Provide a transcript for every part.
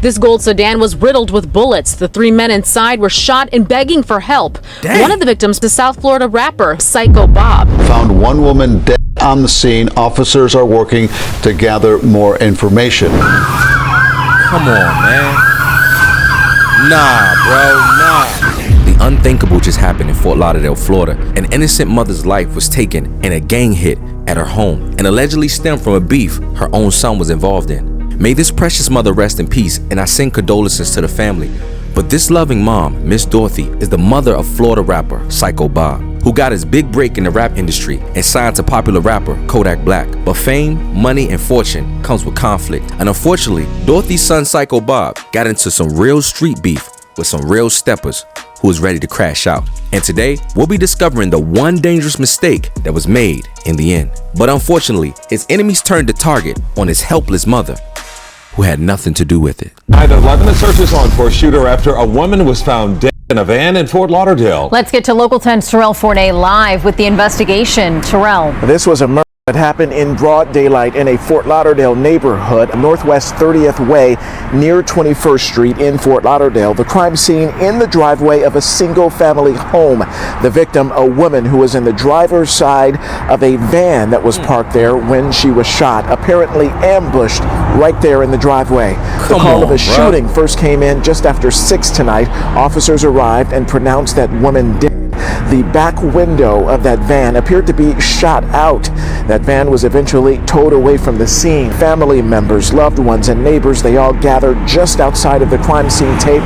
This gold sedan was riddled with bullets. The three men inside were shot and begging for help. Dang. One of the victims, the South Florida rapper, Sykobob. Found one woman dead on the scene. Officers are working to gather more information. Come on, man. Nah, bro, nah. The unthinkable just happened in Fort Lauderdale, Florida. An innocent mother's life was taken in a gang hit at her home and allegedly stemmed from a beef her own son was involved in. May this precious mother rest in peace, and I send condolences to the family. But this loving mom, Miss Dorothy, is the mother of Florida rapper Sykobob, who got his big break in the rap industry and signed to popular rapper Kodak Black. But fame, money, and fortune comes with conflict. And unfortunately, Dorothy's son Sykobob got into some real street beef with some real steppers who was ready to crash out. And today, we'll be discovering the one dangerous mistake that was made in the end. But unfortunately, his enemies turned the target on his helpless mother, who had nothing to do with it. The 11 searches on for a shooter after a woman was found dead in a van in Fort Lauderdale. Let's get to Local 10's Terrell Forney live with the investigation. Terrell. This was a murder that happened in broad daylight in a Fort Lauderdale neighborhood, Northwest 30th Way near 21st Street in Fort Lauderdale. The crime scene in the driveway of a single-family home. The victim, a woman who was in the driver's side of a van that was parked there when she was shot, apparently ambushed right there in the driveway. The call of a shooting first came in just after 6 tonight. Officers arrived and pronounced that woman dead. The back window of that van appeared to be shot out. That van was eventually towed away from the scene. Family members, loved ones, and neighbors, they all gathered just outside of the crime scene tape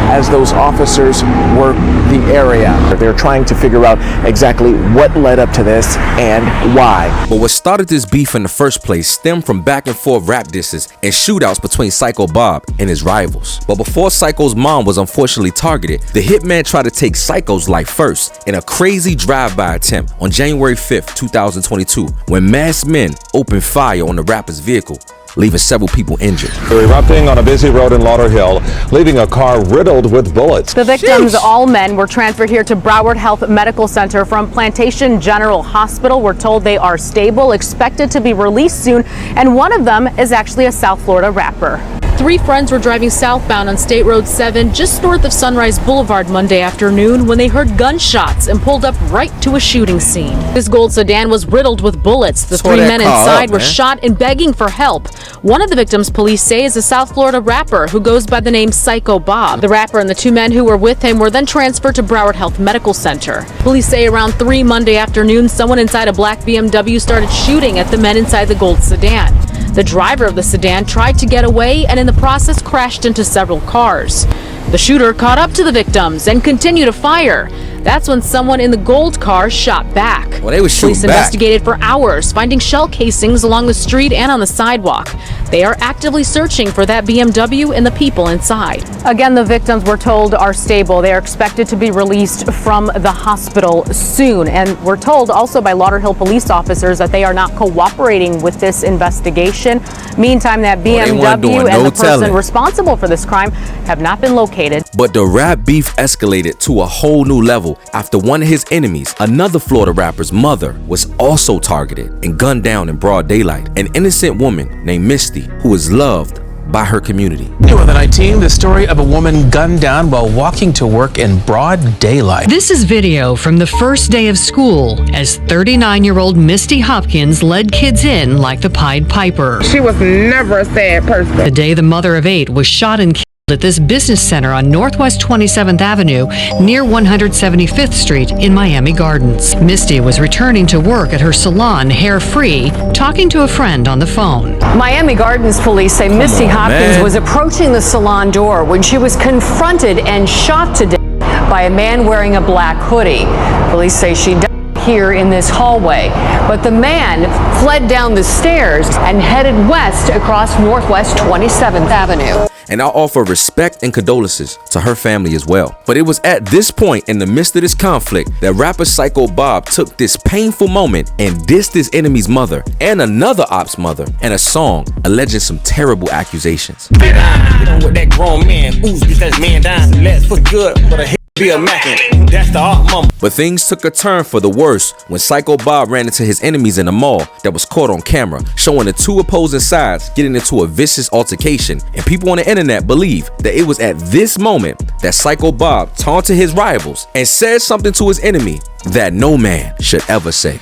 as those officers worked the area. They're trying to figure out exactly what led up to this and why. But what started this beef in the first place stemmed from back and forth rap disses and shootouts between Sykobob and his rivals. But before Syko's mom was unfortunately targeted, the hitman tried to take Syko's life first in a crazy drive-by attempt on January 5th, 2022, when masked men opened fire on the rapper's vehicle, leaving several people injured. They're erupting on a busy road in Lauderdale, leaving a car riddled with bullets. The victims, all men, were transferred here to Broward Health Medical Center from Plantation General Hospital. We're told they are stable, expected to be released soon, and one of them is actually a South Florida rapper. Three friends were driving southbound on State Road 7 just north of Sunrise Boulevard Monday afternoon when they heard gunshots and pulled up right to a shooting scene. This gold sedan was riddled with bullets. The three men inside were shot and begging for help. One of the victims, police say, is a South Florida rapper who goes by the name Sykobob. The rapper and the two men who were with him were then transferred to Broward Health Medical Center. Police say around 3 Monday afternoon, someone inside a black BMW started shooting at the men inside the gold sedan. The driver of the sedan tried to get away and in the process crashed into several cars. The shooter caught up to the victims and continued to fire. That's when someone in the gold car shot back. Well, they were shooting Police back. investigated for hours, finding shell casings along the street and on the sidewalk. They are actively searching for that BMW and the people inside. Again, the victims, we're told, are stable. They are expected to be released from the hospital soon. And we're told also by Lauderdale police officers that they are not cooperating with this investigation. Meantime, that BMW and the person responsible for this crime have not been located. But the rap beef escalated to a whole new level after one of his enemies, another Florida rapper's mother, was also targeted and gunned down in broad daylight. An innocent woman named Misty, who is loved by her community. New on the 19, the story of a woman gunned down while walking to work in broad daylight. This is video from the first day of school as 39-year-old Misty Hopkins led kids in like the Pied Piper. She was never a sad person. The day the mother of 8 was shot and killed at this business center on Northwest 27th Avenue near 175th Street in Miami Gardens. Misty was returning to work at her salon, Hair Free, talking to a friend on the phone. Miami Gardens police say Misty Hopkins was approaching the salon door when she was confronted and shot to death by a man wearing a black hoodie. Police say she died here in this hallway, but the man fled down the stairs and headed west across Northwest 27th Avenue. And I offer respect and condolences to her family as well. But it was at this point in the midst of this conflict that rapper Sykobob took this painful moment and dissed his enemy's mother and another op's mother in a song alleging some terrible accusations. Get on with that grown man, whois, because man down, let's put good for the be a mackin'. That's the art mumble. But things took a turn for the worse when Sykobob ran into his enemies in the mall that was caught on camera, showing the two opposing sides getting into a vicious altercation. And people on the internet believe that it was at this moment that Sykobob taunted his rivals and said something to his enemy that no man should ever say.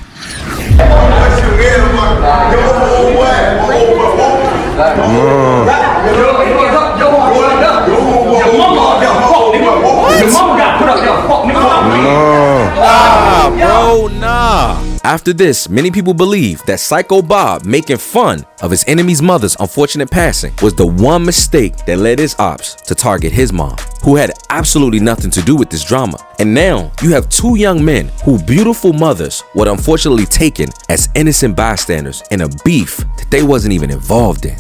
Nah. After this, many people believe that Sykobob making fun of his enemy's mother's unfortunate passing was the one mistake that led his ops to target his mom, who had absolutely nothing to do with this drama. And now you have two young men whose beautiful mothers were unfortunately taken as innocent bystanders in a beef that they wasn't even involved in.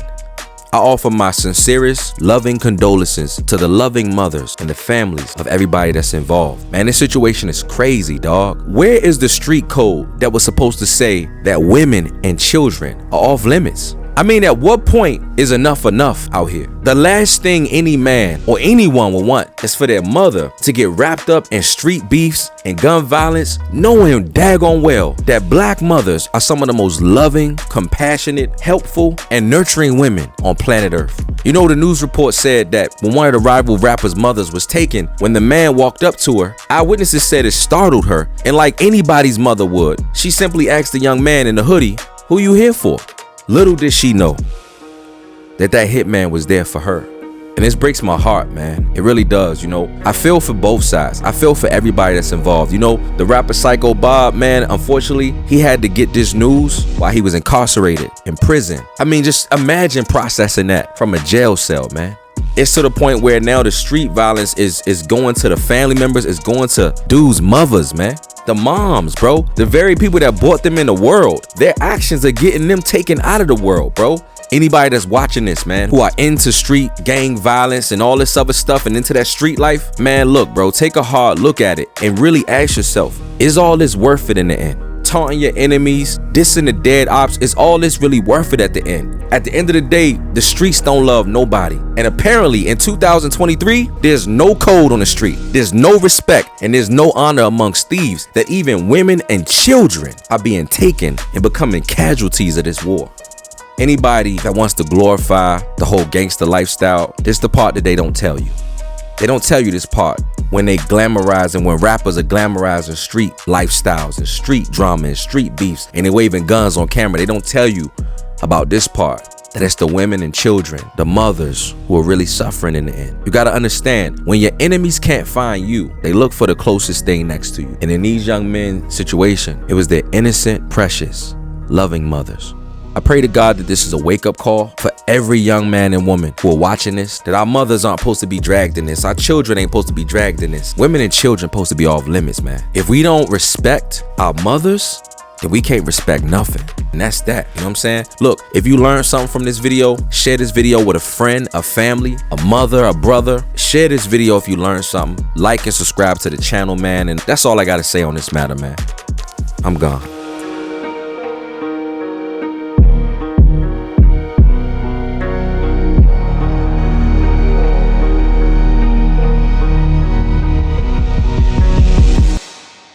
I offer my sincerest, loving condolences to the loving mothers and the families of everybody that's involved. Man, this situation is crazy, dog. Where is the street code that was supposed to say that women and children are off limits? I mean, at what point is enough out here? The last thing any man or anyone would want is for their mother to get wrapped up in street beefs and gun violence, knowing daggone well that black mothers are some of the most loving, compassionate, helpful, and nurturing women on planet Earth. You know, the news report said that when one of the rival rappers' mothers was taken, when the man walked up to her, eyewitnesses said it startled her, and like anybody's mother would, she simply asked the young man in the hoodie, "Who you here for?" Little did she know that hitman was there for her. And this breaks my heart, man. It really does, you know. I feel for both sides. I feel for everybody that's involved. You know, the rapper Sykobob, man, unfortunately, he had to get this news while he was incarcerated in prison. I mean, just imagine processing that from a jail cell, man. It's to the point where now the street violence is going to the family members, it's going to dudes' mothers, man. The moms, bro. The very people that brought them in the world. Their actions are getting them taken out of the world, bro. Anybody that's watching this, man, who are into street gang violence and all this other stuff and into that street life, man, look, bro, take a hard look at it and really ask yourself, is all this worth it in the end? Taunting your enemies, dissing the dead ops, is all this really worth it at the end? At the end of the day, the streets don't love nobody. And apparently in 2023, there's no code on the street. There's no respect and there's no honor amongst thieves, that even women and children are being taken and becoming casualties of this war. Anybody that wants to glorify the whole gangster lifestyle, this is the part that they don't tell you. They don't tell you this part when they glamorize and when rappers are glamorizing street lifestyles and street drama and street beefs and they waving guns on camera. They don't tell you about this part, that it's the women and children, the mothers who are really suffering in the end. You got to understand, when your enemies can't find you, they look for the closest thing next to you. And in these young men's situation, it was their innocent, precious, loving mothers. I pray to God that this is a wake-up call for every young man and woman who are watching this, that our mothers aren't supposed to be dragged in this. Our children ain't supposed to be dragged in this. Women and children supposed to be off limits, man. If we don't respect our mothers, then we can't respect nothing. And that's that, you know what I'm saying? Look, if you learned something from this video, share this video with a friend, a family, a mother, a brother. Share this video if you learned something. Like and subscribe to the channel, man. And that's all I got to say on this matter, man. I'm gone.